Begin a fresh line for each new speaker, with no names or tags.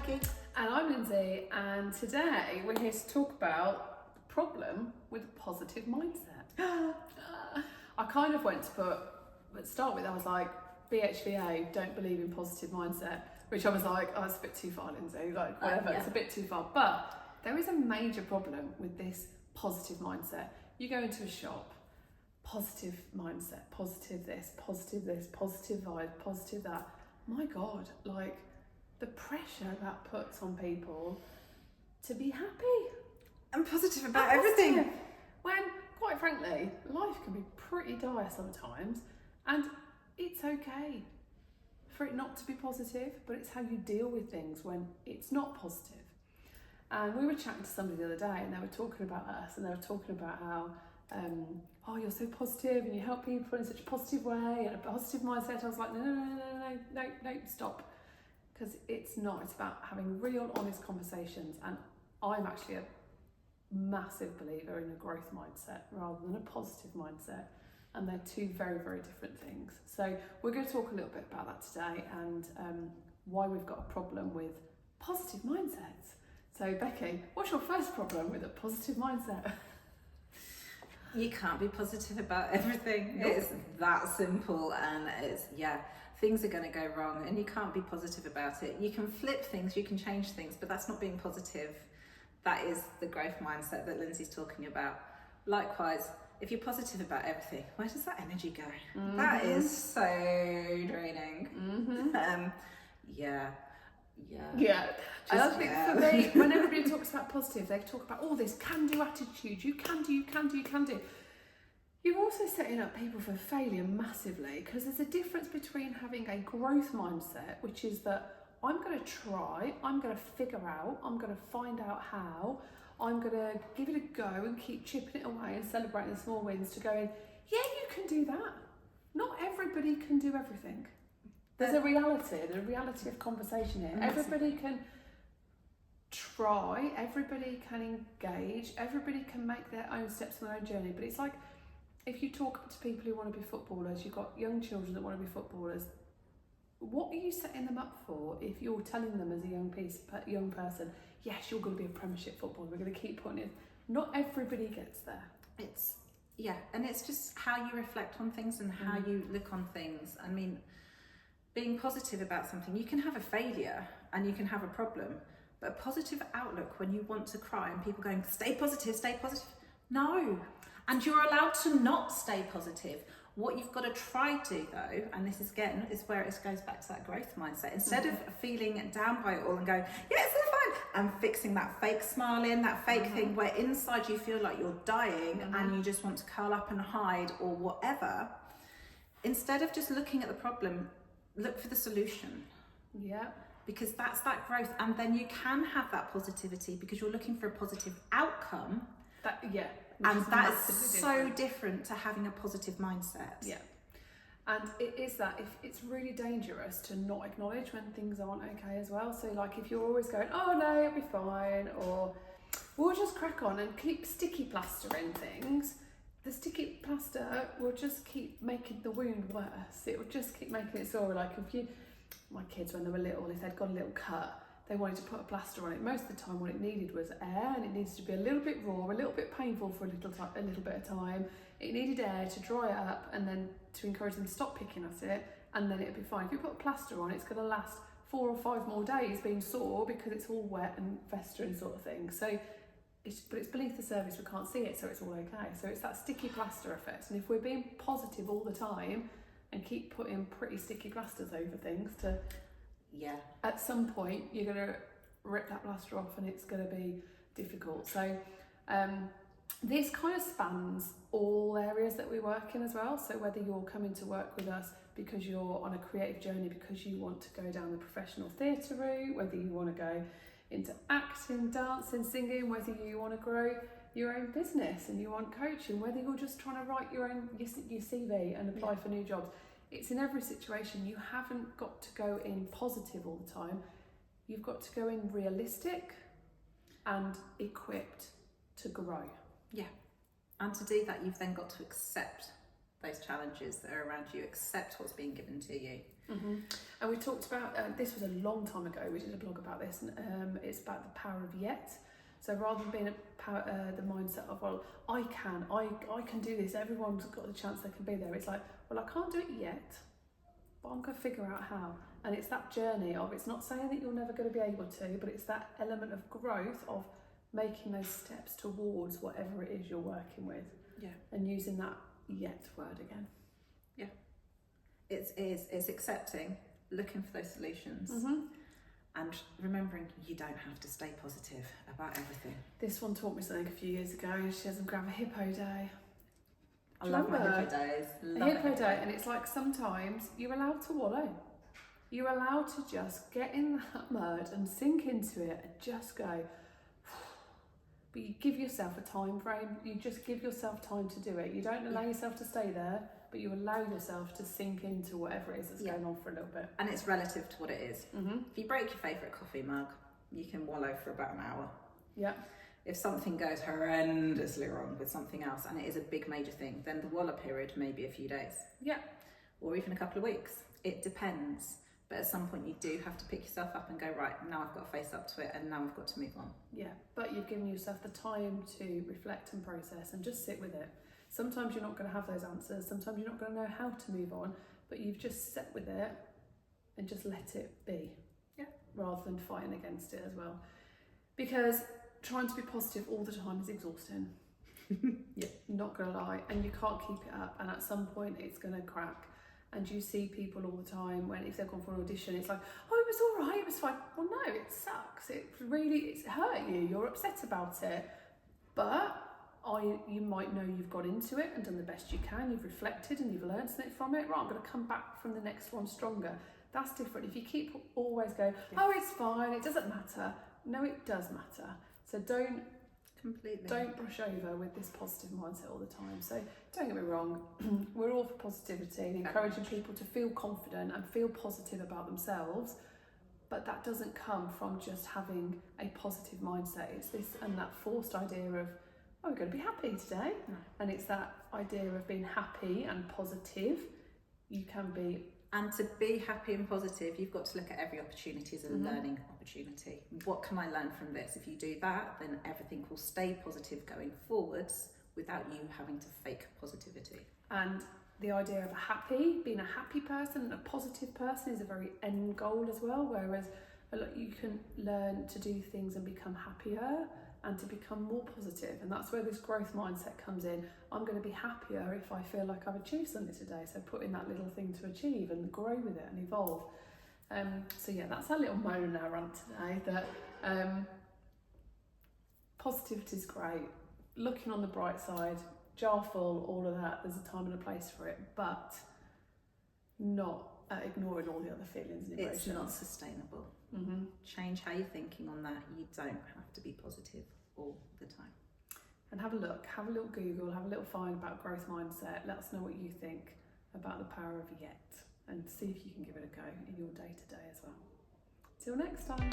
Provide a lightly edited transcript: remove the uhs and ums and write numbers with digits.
Becky.
And I'm Lindsay, and today we're here to talk about the problem with a positive mindset. I kind of went to start with, I was like, BHVA, don't believe in positive mindset, which I was like, oh, it's a bit too far, Lindsay, like whatever, it's a bit too far. But there is a major problem with this positive mindset. You go into a shop, positive mindset, positive this, positive vibe, positive that. My God, like the pressure that puts on people to be happy
and positive about everything.
When, quite frankly, life can be pretty dire sometimes, and it's okay for it not to be positive, but it's how you deal with things when it's not positive. And we were chatting to somebody the other day, and they were talking about us, and they were talking about how oh, you're so positive and you help people in such a positive way and a positive mindset. I was like, no, stop. Because it's not, it's about having real, honest conversations. And I'm actually a massive believer in a growth mindset rather than a positive mindset. And they're two very, very different things. So we're going to talk a little bit about that today and why we've got a problem with positive mindsets. So Becky, what's your first problem with a positive mindset?
You can't be positive about everything.
Nope.
It's that simple, and things are going to go wrong and you can't be positive about it. You can flip things, you can change things, but that's not being positive. That is the growth mindset that Lindsay's talking about. Likewise, if you're positive about everything, where does that energy go? Mm-hmm. That is so draining.
Mm-hmm.
Yeah.
And I think for me, when everybody talks about positive, they talk about all this can-do attitude. You can do. You're also setting up people for failure massively, because there's a difference between having a growth mindset, which is that I'm going to try, I'm going to figure out, I'm going to find out how, I'm going to give it a go and keep chipping it away and celebrating the small wins, to going, yeah, you can do that. Not everybody can do everything. There's a reality of conversation here. Everybody can try, everybody can engage, everybody can make their own steps on their own journey. But it's like, if you talk to people who want to be footballers, you've got young children that want to be footballers, what are you setting them up for if you're telling them as a young person, yes, you're going to be a Premiership footballer, we're going to keep putting it. Not everybody gets there.
And it's just how you reflect on things and how you look on things. I mean, being positive about something, you can have a failure and you can have a problem, but a positive outlook when you want to cry and people going, stay positive, no. And you're allowed to not stay positive. What you've got to try to though, and this is again, is where it goes back to that growth mindset. Instead of feeling down by it all and going, yeah, it's all fine, and fixing that fake smile in, that fake thing where inside you feel like you're dying and you just want to curl up and hide or whatever, instead of just looking at the problem, look for the solution.
Yeah.
Because that's that growth, and then you can have that positivity because you're looking for a positive outcome. And that's so different to having a positive mindset.
Yeah. And it is that, if it's really dangerous to not acknowledge when things aren't okay as well. So like if you're always going, oh no, it'll be fine, or we'll just crack on and keep sticky plastering things, the sticky plaster will just keep making the wound worse. It will just keep making it sore. Like my kids, when they were little, if they'd got a little cut, they wanted to put a plaster on it. Most of the time what it needed was air, and it needed to be a little bit raw, a little bit painful for a little bit of time. It needed air to dry it up and then to encourage them to stop picking at it, and then it'd be fine. If you put a plaster on, it's going to last 4 or 5 more days being sore because it's all wet and festering sort of thing. So but it's beneath the surface, we can't see it, so it's all okay. So it's that sticky plaster effect. And if we're being positive all the time and keep putting pretty sticky plasters over things, at some point you're going to rip that plaster off and it's going to be difficult. So this kind of spans all areas that we work in as well. So whether you're coming to work with us because you're on a creative journey, because you want to go down the professional theatre route, whether you want to go into acting, dancing, singing, whether you want to grow your own business and you want coaching, whether you're just trying to write your CV and apply for new jobs. It's in every situation. You haven't got to go in positive all the time. You've got to go in realistic and equipped to grow.
Yeah. And to do that, you've then got to accept those challenges that are around you, accept what's being given to you.
And we talked about, this was a long time ago, we did a blog about this, and it's about the power of yet. So rather than being the mindset of, well, I can do this, everyone's got the chance they can be there, it's like, well, I can't do it yet, but I'm going to figure out how. And it's that journey of, it's not saying that you're never going to be able to, but it's that element of growth of making those steps towards whatever it is you're working with.
Yeah.
And using that yet word again.
Yeah. It's accepting, looking for those solutions, and remembering you don't have to stay positive about everything.
This one taught me something a few years ago. She has them grab a hippo day.
I love my hippo days.
A hippo day, and it's like sometimes you're allowed to wallow. You're allowed to just get in that mud and sink into it and just go. But you give yourself a time frame. You just give yourself time to do it. You don't allow yourself to stay there, but you allow yourself to sink into whatever it is that's going on for a little bit.
And it's relative to what it is. If you break your favourite coffee mug, you can wallow for about an hour.
Yeah.
If something goes horrendously wrong with something else, and it is a big major thing, then the wallow period may be a few days.
Yeah.
Or even a couple of weeks. It depends. But at some point you do have to pick yourself up and go, right, now I've got to face up to it, and now I've got to move on.
Yeah, but you've given yourself the time to reflect and process and just sit with it. Sometimes you're not going to have those answers, sometimes you're not going to know how to move on, but you've just sat with it and just let it be.
Yeah.
Rather than fighting against it as well. Because trying to be positive all the time is exhausting. Yeah, not going to lie, and you can't keep it up, and at some point it's going to crack. And you see people all the time when, if they've gone for an audition, it's like, oh, it was all right, it was fine. Well, no, it sucks. It's hurt you. You're upset about it. But you might know you've got into it and done the best you can. You've reflected and you've learned something from it. Right, I'm going to come back from the next one stronger. That's different. If you keep always going, oh, it's fine, it doesn't matter. No, it does matter. So don't brush over with this positive mindset all the time. So don't get me wrong, we're all for positivity and encouraging people to feel confident and feel positive about themselves, but that doesn't come from just having a positive mindset. It's this and that forced idea of, oh, we're going to be happy today. And it's that idea of being happy and positive. You can be.
And to be happy and positive, you've got to look at every opportunity as a learning opportunity. What can I learn from this? If you do that, then everything will stay positive going forwards without you having to fake positivity.
And the idea of being a happy person and a positive person is a very end goal as well, whereas you can learn to do things and become happier and to become more positive, and that's where this growth mindset comes in. I'm going to be happier if I feel like I've achieved something today, so put in that little thing to achieve and grow with it and evolve. So yeah, that's our little moan and our rant today, that positivity is great, looking on the bright side, jar full, all of that, there's a time and a place for it, but not ignoring all the other feelings and emotions.
It's not sustainable. Change how you're thinking on that. You don't have to be positive all the time.
And have a little Google, have a little find about growth mindset. Let us know what you think about the power of yet, and see if you can give it a go in your day-to-day as well. Till next time.